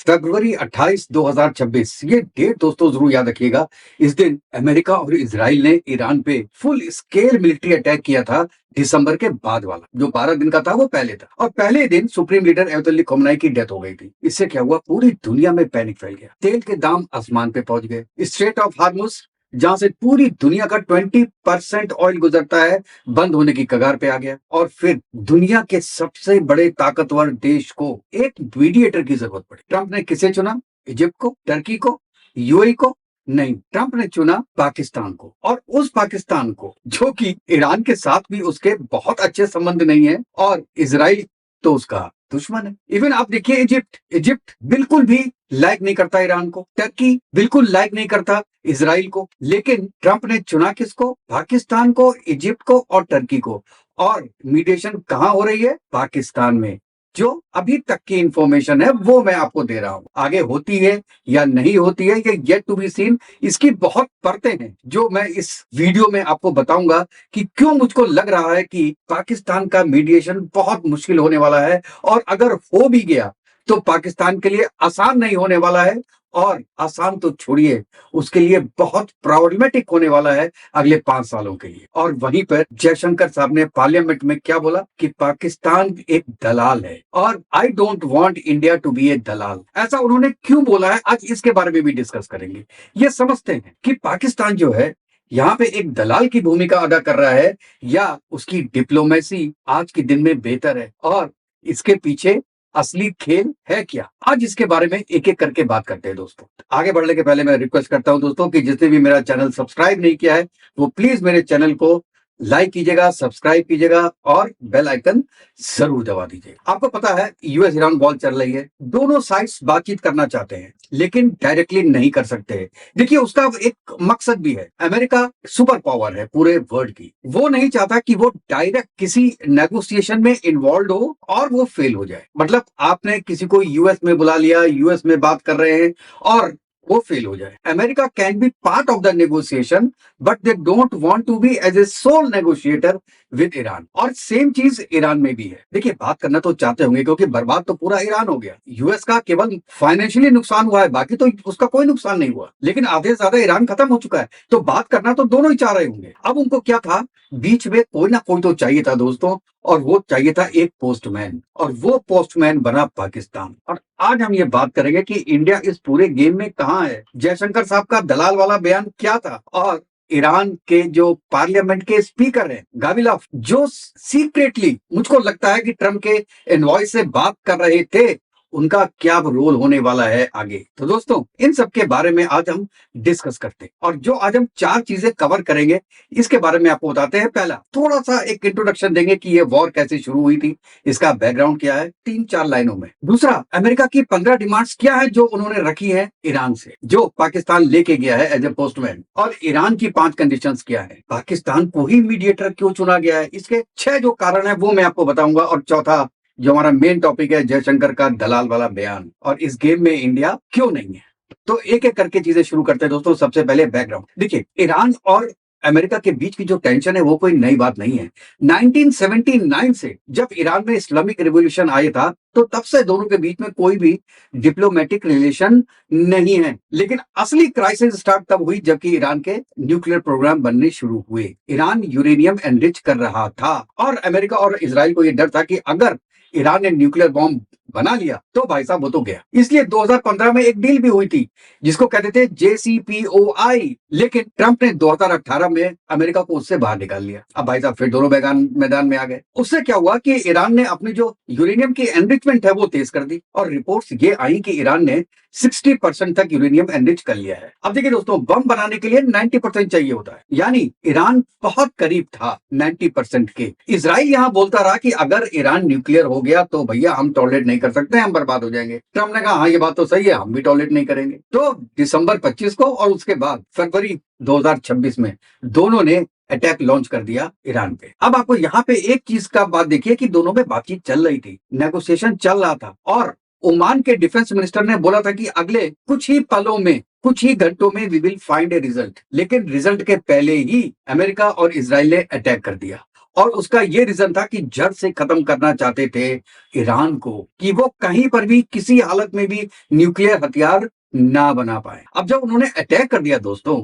फरवरी 28, 2026 ये डेट दोस्तों जरूर याद रखिएगा। इस दिन अमेरिका और इजराइल ने ईरान पे फुल स्केल मिलिट्री अटैक किया था। दिसंबर के बाद वाला जो 12 दिन का था वो पहले था, और पहले दिन सुप्रीम लीडर अयतुल्ला खamenei की डेथ हो गई थी। इससे क्या हुआ, पूरी दुनिया में पैनिक फैल गया। तेल के दाम आसमान पे पहुंच गए। स्ट्रेट ऑफ हार्मुज, जहां से पूरी दुनिया का 20% ऑयल गुजरता है, बंद होने की कगार पे आ गया। और फिर दुनिया के सबसे बड़े ताकतवर देश को एक मीडिएटर की जरूरत पड़ी। ट्रंप ने किसे चुना? इजिप्ट को, टर्की को, यूएई को? नहीं, ट्रंप ने चुना पाकिस्तान को। और उस पाकिस्तान को जो कि ईरान के साथ भी उसके बहुत अच्छे संबंध नहीं है, और इजराइल तो उसका दुश्मन है। इवन आप देखिए इजिप्ट बिल्कुल भी लाइक नहीं करता ईरान को, टर्की बिल्कुल लाइक नहीं करता इजराइल को, लेकिन ट्रंप ने चुना किसको? पाकिस्तान को, इजिप्ट को और टर्की को। और मीडिएशन कहां हो रही है? पाकिस्तान में। जो अभी तक की इंफॉर्मेशन है वो मैं आपको दे रहा हूं, आगे होती है या नहीं होती है ये येट टू बी सीन। इसकी बहुत परतें हैं जो मैं इस वीडियो में आपको बताऊंगा कि क्यों मुझको लग रहा है कि पाकिस्तान का मीडिएशन बहुत मुश्किल होने वाला है, और अगर हो भी गया तो पाकिस्तान के लिए आसान नहीं होने वाला है। और आसान तो छोड़िए, उसके लिए बहुत प्रॉब्लमेटिक होने वाला है अगले 5 सालों के लिए। और वहीं पर जयशंकर साहब ने पार्लियामेंट में क्या बोला कि पाकिस्तान एक दलाल है, और I don't want India to be a दलाल। ऐसा उन्होंने क्यों बोला है, आज इसके बारे में भी डिस्कस करेंगे। ये समझते हैं कि पाकिस्तान जो है यहाँ पे एक दलाल की भूमिका अदा कर रहा है, या उसकी डिप्लोमेसी आज के दिन में बेहतर है, और इसके पीछे असली खेल है क्या। आज इसके बारे में एक एक करके बात करते हैं दोस्तों। आगे बढ़ने के पहले मैं रिक्वेस्ट करता हूं दोस्तों कि जिसने भी मेरा चैनल सब्सक्राइब नहीं किया है वो प्लीज मेरे चैनल को लाइक कीजिएगा, सब्सक्राइब कीजिएगा और बेल आइकन जरूर दबा दीजिएगा। आपको पता है यूएस ईरान वॉर चल रही है, दोनों साइड्स बातचीत करना चाहते हैं लेकिन डायरेक्टली नहीं कर सकते। देखिए उसका एक मकसद भी है। अमेरिका सुपर पावर है पूरे वर्ल्ड की, वो नहीं चाहता कि वो डायरेक्ट किसी नेगोशिएशन में इन्वॉल्व हो और वो फेल हो जाए। मतलब आपने किसी को यूएस में बुला लिया, यूएस में बात कर रहे हैं और वो फेल हो जाए। America can be part of the negotiation but they don't want to be as a sole negotiator with Iran. और सेम चीज ईरान में भी है। देखिए बात करना तो चाहते होंगे क्योंकि बर्बाद तो पूरा ईरान हो गया। यूएस का केवल फाइनेंशियली नुकसान हुआ है, बाकी तो उसका कोई नुकसान नहीं हुआ, लेकिन आधे से ज्यादा ईरान खत्म हो चुका है। तो बात करना तो दोनों ही चाह रहे होंगे। अब उनको क्या था, बीच में कोई ना कोई तो चाहिए था दोस्तों, और वो चाहिए था एक पोस्टमैन, और वो पोस्टमैन बना पाकिस्तान। और आज हम ये बात करेंगे कि इंडिया इस पूरे गेम में कहां है। जयशंकर साहब का दलाल वाला बयान क्या था, और ईरान के जो पार्लियामेंट के स्पीकर हैं गाविलाफ, जो सीक्रेटली मुझको लगता है कि ट्रम्प के एनवॉय से बात कर रहे थे, उनका क्या रोल होने वाला है आगे। तो दोस्तों इन सब के बारे में आज हम डिस्कस करते हैं, और जो आज हम 4 चीजें कवर करेंगे इसके बारे में आपको बताते हैं। पहला थोड़ा सा एक इंट्रोडक्शन देंगे कि ये वॉर कैसे शुरू हुई थी, इसका बैकग्राउंड क्या है 3-4 लाइनों में। दूसरा, अमेरिका की 15 डिमांड्स क्या है जो उन्होंने रखी है ईरान से, जो पाकिस्तान लेके गया है एज ए पोस्टमैन। और ईरान की 5 कंडीशंस क्या है, पाकिस्तान को ही मीडिएटर क्यों चुना गया है, इसके 6 जो कारण है वो मैं आपको बताऊंगा। और चौथा जो हमारा मेन टॉपिक है, जयशंकर का दलाल वाला बयान, और इस गेम में इंडिया क्यों नहीं है। तो एक एक करके चीजें शुरू करते हैं दोस्तों। सबसे पहले बैकग्राउंड देखिए, ईरान और अमेरिका के बीच की जो टेंशन है वो कोई नई बात नहीं है। 1979 से जब ईरान में इस्लामिक रिवॉल्यूशन आया था तो तब से दोनों के बीच में कोई भी डिप्लोमेटिक रिलेशन नहीं है। लेकिन असली क्राइसिस स्टार्ट तब हुई जबकि ईरान के न्यूक्लियर प्रोग्राम बनने शुरू हुए। ईरान यूरेनियम एनरिच कर रहा था, और अमेरिका और इजराइल को यह डर था कि अगर ईरान ने न्यूक्लियर बॉम्ब बना लिया तो भाई साहब वो तो गया। इसलिए 2015 में एक डील भी हुई थी जिसको कहते थे JCPOI, लेकिन ट्रंप ने 2018 में अमेरिका को उससे बाहर निकाल लिया। अब भाई साहब फिर दोनों मैदान में आ गए। उससे क्या हुआ कि ईरान ने अपनी जो यूरेनियम की एनरिचमेंट है वो तेज कर दी, और रिपोर्ट्स ये आई कि ईरान ने 60% तक यूरेनियम एनरिच कर लिया है। अब देखिए दोस्तों, बम बनाने के लिए 90% चाहिए होता है, यानी ईरान बहुत करीब था 90% के। इजराइल यहां बोलता रहा कि अगर ईरान न्यूक्लियर हो गया तो भैया हम टॉलरेट नहीं कर सकते, हम बर्बाद हो जाएंगे। ट्रंप ने कहा हाँ ये बात तो सही है, हम भी टॉलरेट नहीं करेंगे। तो दिसंबर 25 को और उसके बाद फरवरी 2026 में दोनों ने अटैक लॉन्च कर दिया ईरान पे। अब आपको यहाँ पे एक चीज का बात देखिए कि दोनों में बातचीत चल रही थी, नेगोशिएशन चल रहा था, और ओमान के डिफेंस मिनिस्टर ने बोला था कि अगले कुछ ही पलों में, कुछ ही घंटों में we will find a result. लेकिन रिजल्ट के पहले ही अमेरिका और इजराइल ने अटैक कर दिया, और उसका ये रीजन था कि जड़ से खत्म करना चाहते थे ईरान को, कि वो कहीं पर भी किसी हालत में भी न्यूक्लियर हथियार ना बना पाए। अब जब उन्होंने अटैक कर दिया दोस्तों,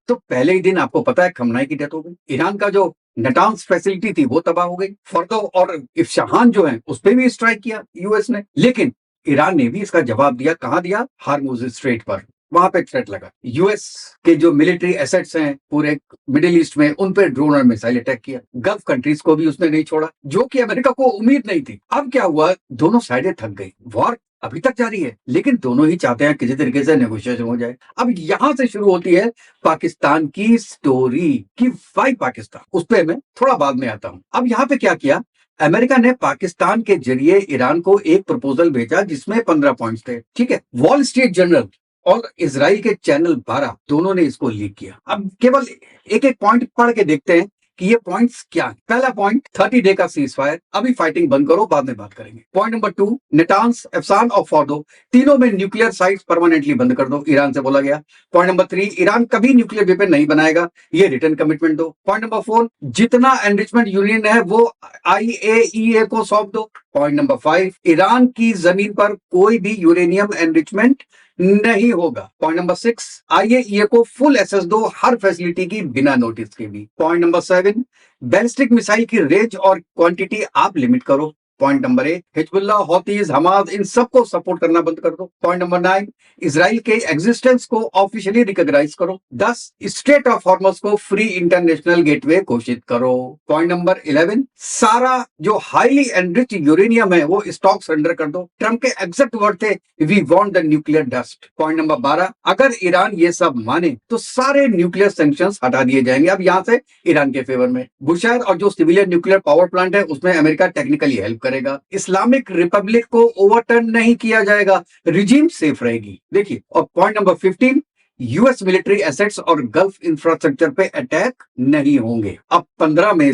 तो पहले ही दिन आपको पता है खमनाई की डेथ हो गई। ईरान का जो नटांस फैसिलिटी थी वो तबाह हो गई। फर्दो और इफ्शाहान जो है उस पर भी स्ट्राइक किया यूएस ने, लेकिन ईरान ने भी इसका जवाब दिया। कहां दिया? हार्मुज स्ट्रेट पर, वहां पे थ्रेट लगा। यूएस के जो मिलिट्री एसेट्स हैं पूरे मिडिल ईस्ट में, उन पे ड्रोन और मिसाइल अटैक किया। गल्फ कंट्रीज को भी उसने नहीं छोड़ा, जो कि अमेरिका को उम्मीद नहीं थी। अब क्या हुआ? दोनों साइडें थक गई। वॉर अभी तक जारी है, लेकिन दोनों ही चाहते हैं किसी तरीके से नेगोशिएशन हो जाए। अब यहां से शुरू होती है पाकिस्तान की स्टोरी कि वाई पाकिस्तान, उस पर मैं थोड़ा बाद में आता हूं। अब यहां पे क्या किया? अमेरिका ने पाकिस्तान के जरिए ईरान को एक प्रपोजल भेजा जिसमें 15 पॉइंट्स थे। ठीक है, वॉल स्ट्रीट जर्नल और इजराइल के चैनल 12 दोनों ने इसको लीक किया। अब केवल एक एक पॉइंट पढ़ के देखते हैं कि ये पॉइंट्स क्या है। पहला पॉइंट, 30 डे का सीज फायर, अभी फाइटिंग बंद करो, बाद में बात करेंगे। पॉइंट नंबर 2, नेटान्स, एफसान और फॉर्दो तीनों में न्यूक्लियर साइट्स परमानेंटली बंद कर दो, ईरान से बोला गया। पॉइंट नंबर 3, ईरान कभी न्यूक्लियर वेपन नहीं बनाएगा, ये रिटर्न कमिटमेंट दो। पॉइंट नंबर 4, जितना एनरिचमेंट यूनियन है वो IAEA को सौंप दो। पॉइंट नंबर 5, ईरान की जमीन पर कोई भी यूरेनियम एनरिचमेंट नहीं होगा। पॉइंट नंबर 6, IAEA को फुल एक्सेस दो हर फैसिलिटी की बिना नोटिस के भी। पॉइंट नंबर 7, बैलिस्टिक मिसाइल की रेंज और क्वांटिटी आप लिमिट करो। पॉइंट नंबर 8, हिजबुल्लाह, हौतीज, हमास इन सबको सपोर्ट करना बंद कर दो। पॉइंट नंबर 9, इसराइल के एग्जिस्टेंस को ऑफिशियली रिकॉग्नाइज करो। 10, स्ट्रेट ऑफ हॉर्मस को फ्री इंटरनेशनल गेटवे घोषित करो। पॉइंट नंबर 11, सारा जो हाईली एनरिच्ड यूरेनियम है वो स्टॉक सरेंडर कर दो। ट्रंप के एग्जैक्ट वर्ड थे, we want the nuclear dust. Point number 12, अगर ईरान ये सब माने तो सारे न्यूक्लियर सैंक्शंस हटा दिए जाएंगे अब यहां से ईरान के फेवर में। बुशहर और जो सिविलियन न्यूक्लियर पावर प्लांट है उसमें अमेरिका टेक्निकली हेल्प करेगा। इस्लामिक रिपब्लिक को ओवरटर्न नहीं किया जाएगा, रिजीम सेफ रहेगी। देखिए, और point number 15, US military assets और गल्फ इंफ्रास्ट्रक्चर पे अटैक नहीं होंगे। अब 15 में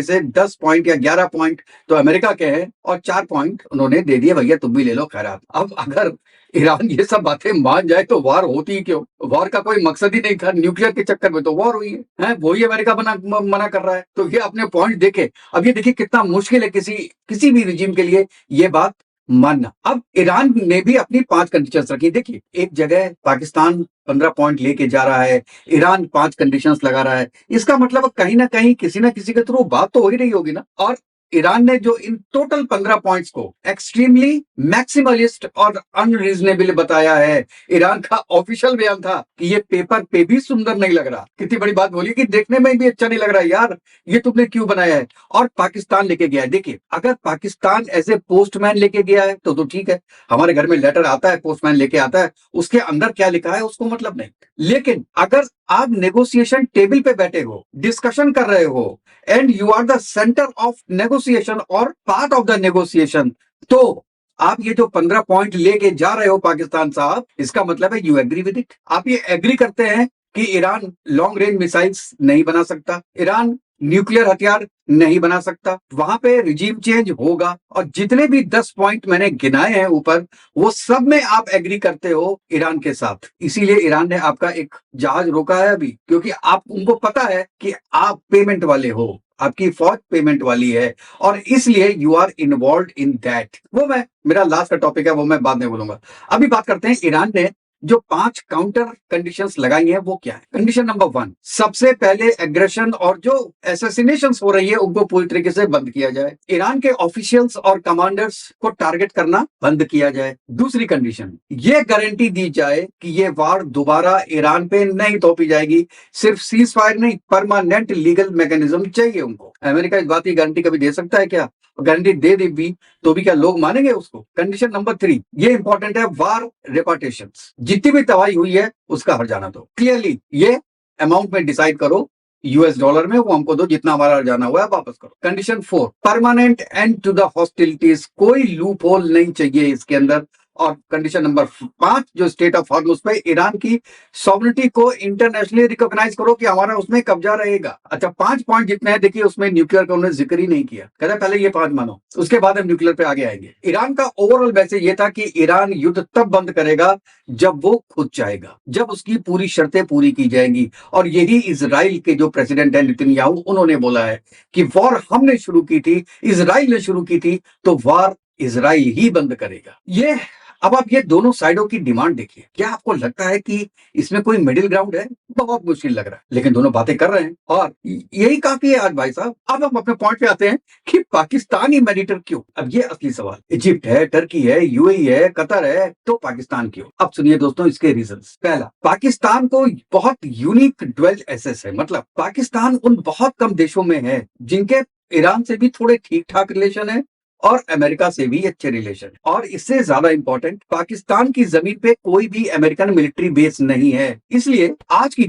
से 10 पॉइंट या 11 पॉइंट तो अमेरिका के हैं और 4 पॉइंट उन्होंने दे दिए, भैया तुम भी ले लो खैरात। अब अगर ईरान ये सब बातें मान जाए तो वॉर होती ही क्यों? वॉर का कोई मकसद ही नहीं था, न्यूक्लियर के चक्कर में तो वॉर हुई है, वही अमेरिका मना कर रहा है। तो ये अपने पॉइंट देखे। अब ये देखिए कितना मुश्किल है किसी भी रिजीम के लिए ये बात मानना। अब ईरान ने भी अपनी 5 कंडीशंस रखी। देखिए, एक जगह पाकिस्तान 15 पॉइंट लेके जा रहा है, ईरान 5 कंडीशंस लगा रहा है, इसका मतलब कहीं ना कहीं किसी ना किसी के थ्रू बात तो हो ही रही होगी ना। और ईरान ने जो इन टोटल 15 पॉइंट्स को एक्सट्रीमली मैक्सिमलिस्ट और अनरीजनेबल बताया है। ईरान का ऑफिशियल बयान था कि ये पेपर पे भी सुंदर नहीं लग रहा। कितनी बड़ी बात बोली कि देखने में भी अच्छा नहीं लग रहा यार, ये तुमने क्यों बनाया है? और पाकिस्तान लेके गया है। देखिए, अगर पाकिस्तान एज ए पोस्टमैन लेके गया है तो ठीक है, हमारे घर में लेटर आता है, पोस्टमैन लेके आता है, उसके अंदर क्या लिखा है उसको मतलब नहीं। लेकिन अगर आप नेगोशिएशन टेबल पे बैठे हो, डिस्कशन कर रहे हो, and you are the centre of negotiation और पार्ट ऑफ द नेगोशिएशन, तो आप ये जो 15 पॉइंट लेके जा रहे हो पाकिस्तान साहब, इसका मतलब है यू एग्री विद इट। आप ये एग्री करते हैं कि ईरान लॉन्ग रेंज मिसाइल्स नहीं बना सकता, ईरान न्यूक्लियर हथियार नहीं बना सकता, वहां पे रिजीम चेंज होगा, और जितने भी 10 पॉइंट मैंने गिनाए हैं ऊपर, वो सब में आप एग्री करते हो ईरान के साथ। इसीलिए ईरान ने आपका एक जहाज रोका है अभी, क्योंकि आप उनको पता है कि आप पेमेंट वाले हो, आपकी फौज पेमेंट वाली है, और इसलिए you are involve in that. वो मेरा लास्ट का टॉपिक है, वो मैं बाद में बोलूंगा। अभी बात करते हैं ईरान ने जो 5 काउंटर कंडीशंस लगाई हैं वो क्या है। कंडीशन नंबर 1, सबसे पहले एग्रेशन और जो एसेसिनेशंस हो रही है उनको पूरी तरीके से बंद किया जाए। ईरान के ऑफिशियल्स और कमांडर्स को टारगेट करना बंद किया जाए। दूसरी कंडीशन, ये गारंटी दी जाए कि ये वार दोबारा ईरान पे नहीं थोपी जाएगी। सिर्फ सीज फायर नहीं, परमानेंट लीगल मैकेनिज्म चाहिए उनको। अमेरिका इस बात की गारंटी कभी दे सकता है क्या? गारंटी दे भी तो भी क्या लोग मानेंगे उसको? कंडीशन नंबर 3, ये इंपॉर्टेंट है, वार रिपार्टेशंस। जितनी भी तबाही हुई है उसका हर्जाना दो। क्लियरली ये अमाउंट में डिसाइड करो, US डॉलर में वो हमको दो, जितना हमारा हर्जाना हुआ है वापस करो। Condition 4, permanent end to the hostilities. कोई लूप होल नहीं चाहिए इसके अंदर, और कंडीशन नंबर 5 जो स्टेट ऑफ हॉर्मुज पे ईरान की सॉवरेनिटी को इंटरनेशनली रिकॉग्नाइज करो कि हमारा उसमें कब्जा रहेगा। अच्छा 5 पॉइंट जितने हैं देखिए उसमें न्यूक्लियर का उन्होंने जिक्र ही नहीं किया, कहते पहले ये 5 मानो उसके बाद हम न्यूक्लियर पे आगे आएंगे। ईरान का ओवरऑल मैसेज ये था कि ईरान युद्ध तब बंद करेगा जब वो खुद चाहेगा, जब उसकी पूरी शर्तें पूरी की जाएंगी। और यही इजराइल के जो प्रेसिडेंट है नेतन्याहू उन्होंने बोला है कि वॉर हमने शुरू की थी, इजराइल ने शुरू की थी, तो वॉर इजराइल ही बंद करेगा। ये अब आप ये दोनों साइडों की डिमांड देखिए, क्या आपको लगता है कि इसमें कोई मिडिल ग्राउंड है? बहुत मुश्किल लग रहा है, लेकिन दोनों बातें कर रहे हैं और यही काफी है आज भाई साहब। अब हम अपने पॉइंट पे आते हैं कि पाकिस्तान ही मेडिएटर क्यों? अब ये असली सवाल। इजिप्ट है, टर्की है, यूएई है, कतर है, तो पाकिस्तान क्यों? अब सुनिए दोस्तों इसके रीजंस। पहला, पाकिस्तान को बहुत यूनिक ड्वेल एसेस है, मतलब पाकिस्तान उन बहुत कम देशों में है जिनके ईरान से भी थोड़े ठीक ठाक रिलेशन है और अमेरिका से भी अच्छे रिलेशन। और इससे ज्यादा इंपॉर्टेंट, पाकिस्तान की जमीन पे कोई भी अमेरिकन मिलिट्री बेस नहीं है। इसलिए आज की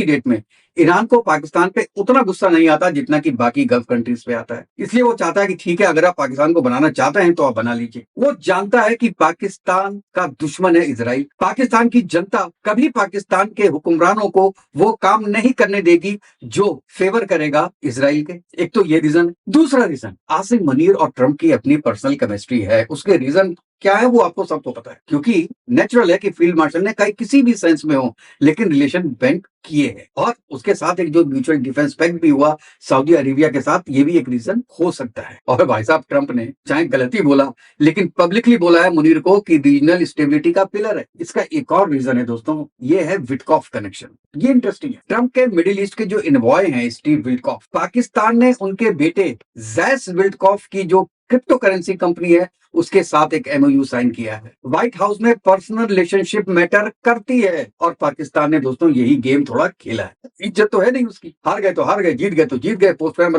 डेट में ईरान को पाकिस्तान पे उतना गुस्सा नहीं आता जितना कि बाकी गल्फ कंट्रीज पे आता है। इसलिए वो चाहता है कि ठीक है, अगर आप पाकिस्तान को बनाना चाहते हैं तो आप बना लीजिए। वो जानता है कि पाकिस्तान का दुश्मन है इजराइल। पाकिस्तान की जनता कभी पाकिस्तान के हुक्मरानों को वो काम नहीं करने देगी जो फेवर करेगा इजराइल के। एक तो ये रीजन। दूसरा रीजन, आसिम मुनीर और ट्रंप की अपनी पर्सनल केमिस्ट्री है। उसके रीजन क्या है वो आपको सबको पता है, क्योंकि नेचुरल है कि फील्ड मार्शल ने कहीं किसी भी सेंस में हो लेकिन रिलेशन बैंक किए हैं। और उसके साथ एक जो म्यूचुअल डिफेंस पैक्ट भी हुआ सऊदी अरेबिया के साथ, ये भी एक रीजन हो सकता है। और भाई साहब ट्रंप ने चाहे गलती बोला लेकिन पब्लिकली बोला है मुनीर को कि रीजनल स्टेबिलिटी का पिलर है। इसका एक और रीजन है दोस्तों, ये है विटकॉफ कनेक्शन। ये इंटरेस्टिंग है। ट्रंप के मिडिल ईस्ट के जो इन्वॉय हैं स्टीव विटकॉफ, पाकिस्तान ने उनके बेटे जैस विटकॉफ की जो क्रिप्टो करेंसी कंपनी है उसके साथ एक एमओयू साइन किया है। व्हाइट हाउस में पर्सनल रिलेशनशिप मैटर करती है और पाकिस्तान ने दोस्तों यही गेम थोड़ा खेला है। इज्जत तो है नहीं उसकी, हार गए तो हार गए, जीत गए तो जीत गए, पोस्टमैन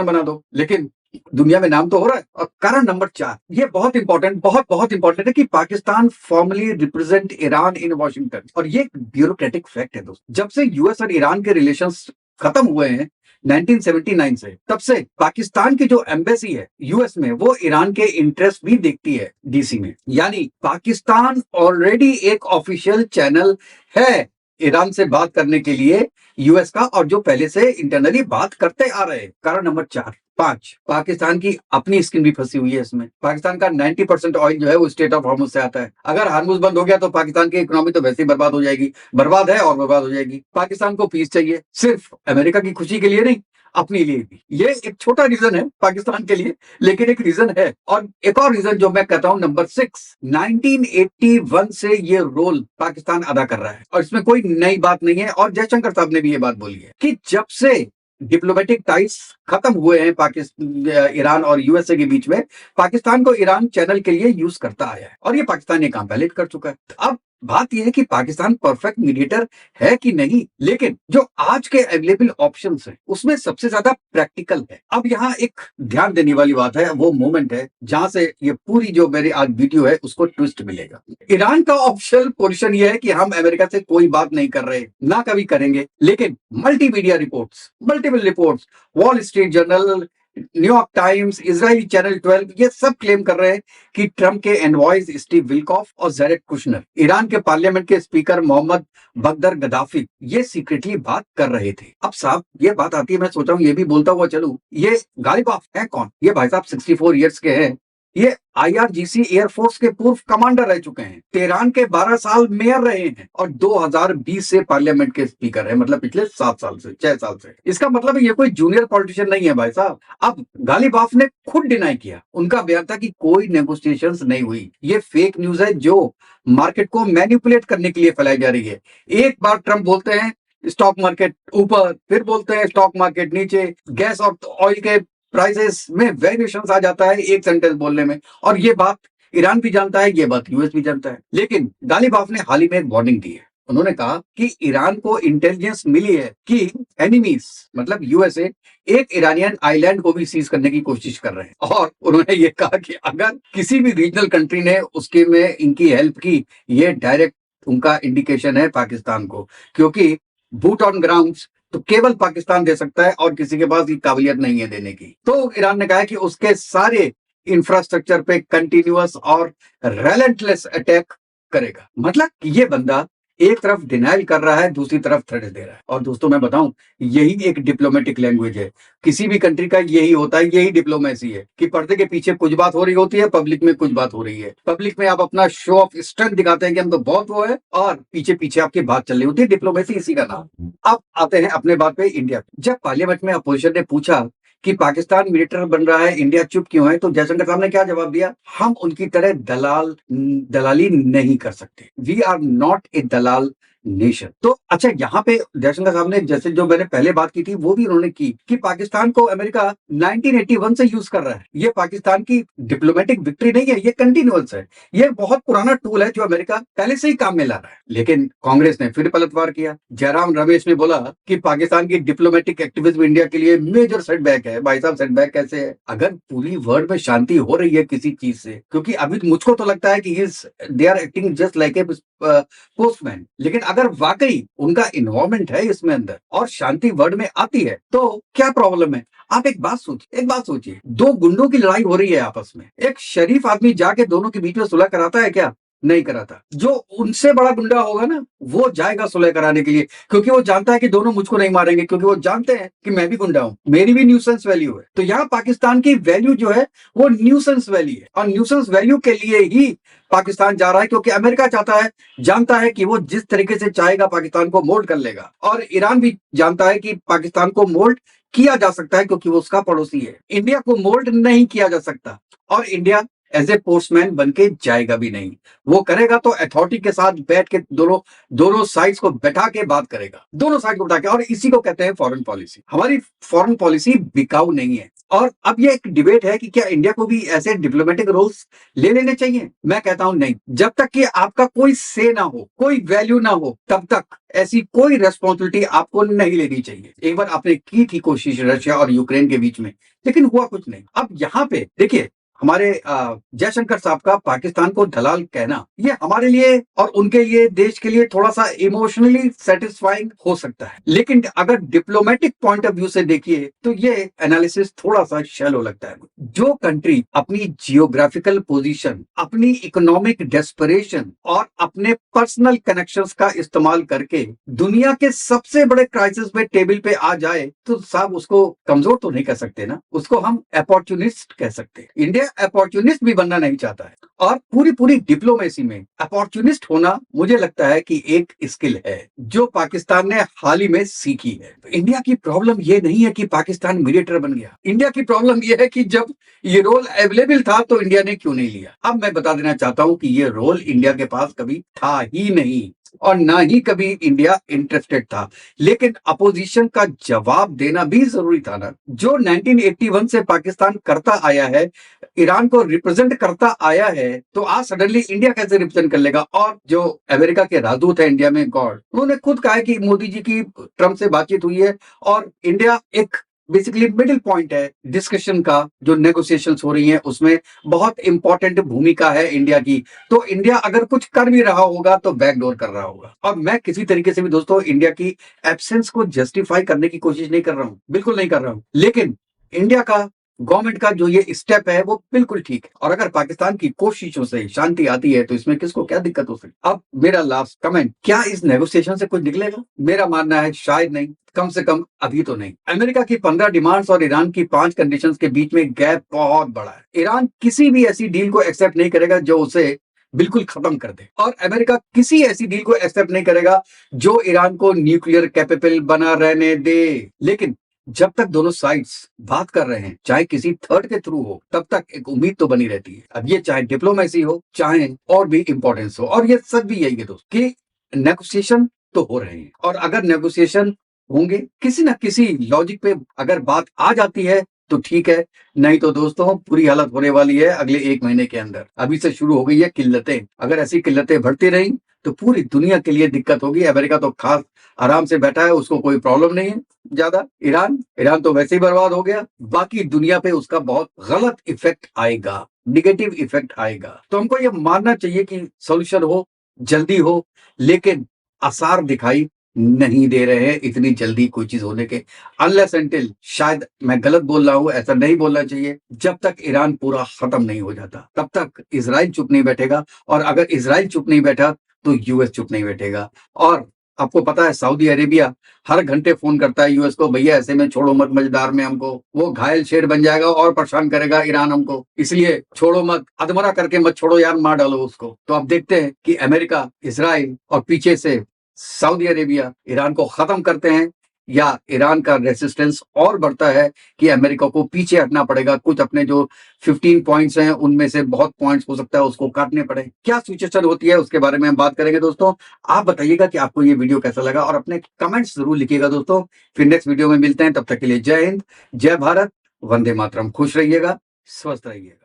बना दो, लेकिन दुनिया में नाम तो हो रहा है। और कारण नंबर 4, ये बहुत इंपॉर्टेंट, बहुत इंपॉर्टेंट है कि पाकिस्तान फॉर्मली रिप्रेजेंट ईरान इन वॉशिंगटन। और ये ब्यूरोक्रेटिक फैक्ट है दोस्तों, जब से यूएस और ईरान के रिलेशंस खत्म हुए हैं 1979 से, तब से पाकिस्तान की जो एम्बेसी है यूएस में वो ईरान के इंटरेस्ट भी देखती है डीसी में। यानी पाकिस्तान ऑलरेडी एक ऑफिशियल चैनल है ईरान से बात करने के लिए यूएस का, और जो पहले से इंटरनली बात करते आ रहे हैं। कारण नंबर 4। 5, पाकिस्तान की अपनी स्किन भी फंसी हुई है इसमें। पाकिस्तान का 90% ऑयल जो है वो स्टेट ऑफ हॉर्मुज से आता है। अगर हार्मुज बंद हो गया तो पाकिस्तान की इकोनॉमी तो वैसे ही बर्बाद हो जाएगी, बर्बाद है और बर्बाद हो जाएगी। पाकिस्तान को पीस चाहिए, सिर्फ अमेरिका की खुशी के लिए नहीं, अपने लिए भी। ये एक छोटा रीजन है पाकिस्तान के लिए, लेकिन एक रीजन है। और एक और रीजन जो मैं कहता हूं नंबर 6, 1981 से ये रोल पाकिस्तान अदा कर रहा है और इसमें कोई नई बात नहीं है। और जयशंकर साहब ने भी ये बात बोली है कि जब से डिप्लोमेटिक टाइज खत्म हुए हैं पाकिस्तान, ईरान और यूएसए के बीच में, पाकिस्तान को ईरान चैनल के लिए यूज करता आया है और ये पाकिस्तान ये काम पहले कर चुका है। अब बात यह है कि पाकिस्तान परफेक्ट मीडिएटर है कि नहीं, लेकिन जो आज के अवेलेबल ऑप्शंस हैं उसमें सबसे ज्यादा प्रैक्टिकल है। अब यहाँ एक ध्यान देने वाली बात है, वो मोमेंट है जहां से ये पूरी जो मेरी आज वीडियो है उसको ट्विस्ट मिलेगा। ईरान का ऑफिशियल पोजीशन ये है कि हम अमेरिका से कोई बात नहीं कर रहे, ना कभी करेंगे, लेकिन multimedia reports, multiple reports, wall street journal, New York times, Israeli channel 12, ये सब क्लेम कर रहे हैं कि ट्रंप के एनवॉयज स्टीव विल्कॉफ और जैरेड कुशनर, ईरान के पार्लियामेंट के स्पीकर मोहम्मद बगदर गद्दाफी, ये सीक्रेटली बात कर रहे थे। अब साहब ये बात आती है, मैं सोचा हूं ये भी बोलता हुआ चलूं, ये गालिबाफ है कौन? ये भाई साहब 64 ईयर्स के हैं। ये आईआरजीसी एयरफोर्स के पूर्व कमांडर रह चुके हैं, तेहरान के 12 साल मेयर रहे हैं और 2020 से पार्लियामेंट के स्पीकर है, मतलब पिछले 7 साल से, 6 साल से। इसका मतलब ये कोई जूनियर पॉलिटिशियन नहीं है भाई साहब। अब गालिबाफ ने खुद डिनाई किया, उनका बयान था कि कोई नेगोशिएशंस नहीं हुई। ये फेक न्यूज है जो मार्केट को मैनिपुलेट करने के लिए फैलाई जा रही है। एक बार ट्रंप बोलते हैं स्टॉक मार्केट ऊपर, फिर बोलते हैं स्टॉक मार्केट नीचे, गैस और ऑयल के प्राइसेस में वेरिएशंस आ जाता है एक सेंटेंस बोलने में। और ये बात ईरान भी जानता है, ये बात यूएस भी जानता है। लेकिन गालिबाफ ने हाल ही में एक वार्निंग दी है। उन्होंने कहा कि ईरान को इंटेलिजेंस मिली है कि एनिमीज मतलब यूएसए एक ईरानियन आइलैंड को भी सीज करने की कोशिश कर रहे हैं। और उन्होंने ये कहा कि अगर किसी भी रीजनल कंट्री ने उसके में इनकी हेल्प की, ये डायरेक्ट उनका इंडिकेशन है पाकिस्तान को, क्योंकि बूट ऑन ग्राउंड तो केवल पाकिस्तान दे सकता है और किसी के पास ये काबिलियत नहीं है देने की। तो ईरान ने कहा कि उसके सारे इंफ्रास्ट्रक्चर पे कंटिन्यूअस और रेलेंटलेस अटैक करेगा। मतलब ये बंदा एक तरफ डिनायल कर रहा है, दूसरी तरफ थ्रेट दे रहा है। और दोस्तों मैं बताऊं, यही एक डिप्लोमेटिक लैंग्वेज है। किसी भी कंट्री का यही होता है, यही डिप्लोमेसी है कि पर्दे के पीछे कुछ बात हो रही होती है, पब्लिक में कुछ बात हो रही है। पब्लिक में आप अपना शो ऑफ स्ट्रेंथ दिखाते हैं कि हम तो बहुत वो है, और पीछे पीछे आपकी बात चल रही होती है। डिप्लोमेसी इसी का नाम। अब आते हैं अपने बात पे, इंडिया पे। जब पार्लियामेंट में अपोजिशन ने पूछा कि पाकिस्तान मिलिटेंट बन रहा है, इंडिया चुप क्यों है, तो जयशंकर साहब ने क्या जवाब दिया? हम उनकी तरह दलाली नहीं कर सकते। वी आर नॉट ए दलाल नेशन। तो अच्छा, यहाँ पे जयशंकर साहब ने, जैसे जो मैंने पहले बात की थी वो भी उन्होंने की कि पाकिस्तान को अमेरिका 1981 से यूज कर रहा है। ये पाकिस्तान की डिप्लोमेटिक विक्ट्री नहीं है, ये कंटिन्यूअस है। ये बहुत पुराना टूल है जो अमेरिका पहले से ही काम में ला रहा है। लेकिन कांग्रेस ने फिर पलटवार किया। जयराम रमेश ने बोला कि पाकिस्तान की डिप्लोमेटिक एक्टिविज्म इंडिया के लिए मेजर सेटबैक है। भाई साहब, सेटबैक कैसे है? अगर पूरी वर्ल्ड में शांति हो रही है किसी चीज से, क्योंकि अभी मुझको तो लगता है कि they are acting just like a postman, लेकिन अगर वाकई उनका इन्वॉल्वमेंट है इसमें अंदर और शांति वर्ल्ड में आती है तो क्या प्रॉब्लम है? आप एक बात सोचिए, दो गुंडों की लड़ाई हो रही है आपस में, एक शरीफ आदमी जाके दोनों के बीच में सुलह कराता है क्या? नहीं कराता। जो उनसे बड़ा गुंडा होगा ना, वो जाएगा सुलह कराने के लिए, क्योंकि वो जानता है कि दोनों मुझको नहीं मारेंगे, क्योंकि वो जानते हैं कि मैं भी गुंडा हूं, मेरी भी न्यूसेंस वैल्यू है। तो यहाँ पाकिस्तान की वैल्यू जो है वो न्यूसेंस वैल्यू है, और न्यूसेंस वैल्यू के लिए ही पाकिस्तान जा रहा है, क्योंकि अमेरिका चाहता है, जानता है कि वो जिस तरीके से चाहेगा पाकिस्तान को मोल्ड कर लेगा। और ईरान भी जानता है कि पाकिस्तान को मोल्ड किया जा सकता है, क्योंकि वो उसका पड़ोसी है। इंडिया को मोल्ड नहीं किया जा सकता, और इंडिया एज ए पोस्टमैन बन के जाएगा भी नहीं। वो करेगा तो अथॉरिटी के साथ बैठ के दोनों दोनों साइड्स को बैठा के बात करेगा, दोनों साइड को बैठा के। और इसी को कहते हैं फॉरेन पॉलिसी। हमारी फॉरेन पॉलिसी बिकाऊ नहीं है। और अब ये एक डिबेट है कि क्या इंडिया को भी ऐसे डिप्लोमेटिक रोल्स ले लेने चाहिए? मैं कहता हूं नहीं। जब तक कि आपका कोई से ना हो, कोई वैल्यू ना हो, तब तक ऐसी कोई रेस्पॉन्सिबिलिटी आपको नहीं लेनी चाहिए। एक बार आपने की थी कोशिश रशिया और यूक्रेन के बीच में, लेकिन हुआ कुछ नहीं। अब यहाँ पे देखिए, हमारे जयशंकर साहब का पाकिस्तान को दलाल कहना, ये हमारे लिए और उनके लिए, देश के लिए थोड़ा सा इमोशनली सेटिस्फाइंग हो सकता है, लेकिन अगर डिप्लोमेटिक पॉइंट ऑफ व्यू से देखिए तो ये एनालिसिस थोड़ा सा शैलो लगता है। जो कंट्री अपनी जियोग्राफिकल पोजीशन, अपनी इकोनॉमिक डेस्परेशन और अपने पर्सनल कनेक्शंस का इस्तेमाल करके दुनिया के सबसे बड़े क्राइसिस में टेबल पे आ जाए, तो साहब उसको कमजोर तो नहीं कह सकते ना, उसको हम अपॉर्चुनिस्ट कह सकते हैं। इंडिया अपॉर्चुनिस्ट भी बनना नहीं चाहता है, और पूरी पूरी डिप्लोमेसी में अपॉर्चुनिस्ट होना मुझे लगता है कि एक स्किल है जो पाकिस्तान ने हाल ही में सीखी है। तो इंडिया की प्रॉब्लम ये नहीं है कि पाकिस्तान मीडिएटर बन गया। इंडिया की प्रॉब्लम ये है कि जब ये रोल अवेलेबल था तो इंडिया ने क्यों नहीं लिया। अब मैं बता देना चाहता हूं कि ये रोल इंडिया के पास कभी था ही नहीं, और ना ही कभी इंडिया इंटरेस्टेड था। लेकिन अपोजिशन का जवाब देना भी जरूरी था ना। जो 1981 से पाकिस्तान करता आया है, ईरान को रिप्रेजेंट करता आया है, तो आज सडनली इंडिया कैसे रिप्रेजेंट कर लेगा? और जो अमेरिका के राजदूत है इंडिया में, गॉड, उन्होंने खुद कहा है कि मोदी जी की ट्रंप से बातचीत हुई है, और इंडिया एक बेसिकली मिडिल पॉइंट है डिस्कशन का। जो नेगोशिएशंस हो रही हैं उसमें बहुत इंपॉर्टेंट भूमिका है इंडिया की। तो इंडिया अगर कुछ कर भी रहा होगा तो बैकडोर कर रहा होगा। और मैं किसी तरीके से भी दोस्तों इंडिया की एब्सेंस को जस्टिफाई करने की कोशिश नहीं कर रहा हूं, बिल्कुल नहीं कर रहा हूं। लेकिन इंडिया का गवर्नमेंट का जो ये स्टेप है वो बिल्कुल ठीक है, और अगर पाकिस्तान की कोशिशों से शांति आती है तो इसमें किसको क्या दिक्कत हो सकती। अब मेरा लास्ट कमेंट, क्या इस नेगोशिएशन से कुछ निकलेगा? मेरा मानना है शायद नहीं, कम से कम अभी तो नहीं। अमेरिका की 15 डिमांड्स और ईरान की 5 कंडीशंस के बीच में गैप बहुत बड़ा है। ईरान किसी भी ऐसी डील को एक्सेप्ट नहीं करेगा जो उसे बिल्कुल खत्म कर दे, और अमेरिका किसी ऐसी डील को एक्सेप्ट नहीं करेगा जो ईरान को न्यूक्लियर कैपेबल बना रहने दे। लेकिन जब तक दोनों साइड्स बात कर रहे हैं, चाहे किसी थर्ड के थ्रू हो, तब तक एक उम्मीद तो बनी रहती है। अब ये चाहे डिप्लोमेसी हो, चाहे और भी इंपॉर्टेंस हो, और ये सच भी यही है दोस्त कि नेगोशिएशन तो हो रहे हैं, और अगर नेगोशिएशन होंगे किसी ना किसी लॉजिक पे अगर बात आ जाती है तो ठीक है, नहीं तो दोस्तों बुरी हालत होने वाली है अगले 1 महीने के अंदर। अभी से शुरू हो गई है किल्लतें, अगर ऐसी किल्लतें बढ़ती रही तो पूरी दुनिया के लिए दिक्कत होगी। अमेरिका तो खास आराम से बैठा है, उसको कोई प्रॉब्लम नहीं है ज्यादा। ईरान तो वैसे ही बर्बाद हो गया, बाकी दुनिया पे उसका बहुत गलत इफेक्ट आएगा, निगेटिव इफेक्ट आएगा। तो हमको ये मानना चाहिए कि सोल्यूशन हो, जल्दी हो, लेकिन आसार दिखाई नहीं दे रहे हैं इतनी जल्दी कोई चीज होने के, अनलेस अनटिल, शायद मैं गलत बोल रहा हूं, ऐसा नहीं बोलना चाहिए, जब तक ईरान पूरा खत्म नहीं हो जाता तब तक इसराइल चुप नहीं बैठेगा। और अगर इसराइल चुप नहीं बैठा तो यूएस चुप नहीं बैठेगा। और आपको पता है सऊदी अरेबिया हर घंटे फोन करता है यूएस को, भैया ऐसे में छोड़ो मत मजेदार में हमको, वो घायल शेर बन जाएगा और परेशान करेगा ईरान हमको, इसलिए छोड़ो मत, अधमरा करके मत छोड़ो यार, मार डालो उसको। तो आप देखते हैं कि अमेरिका, इसराइल और पीछे से सऊदी अरेबिया ईरान को खत्म करते हैं, या ईरान का रेसिस्टेंस और बढ़ता है कि अमेरिका को पीछे हटना पड़ेगा, कुछ अपने जो 15 पॉइंट्स हैं उनमें से बहुत पॉइंट्स हो सकता है उसको काटने पड़े। क्या सिचुएशन होती है उसके बारे में हम बात करेंगे दोस्तों। आप बताइएगा कि आपको ये वीडियो कैसा लगा और अपने कमेंट्स जरूर लिखिएगा दोस्तों। फिर नेक्स्ट वीडियो में मिलते हैं, तब तक के लिए जय हिंद, जय भारत, वंदे मातरम। खुश रहिएगा, स्वस्थ रहिएगा।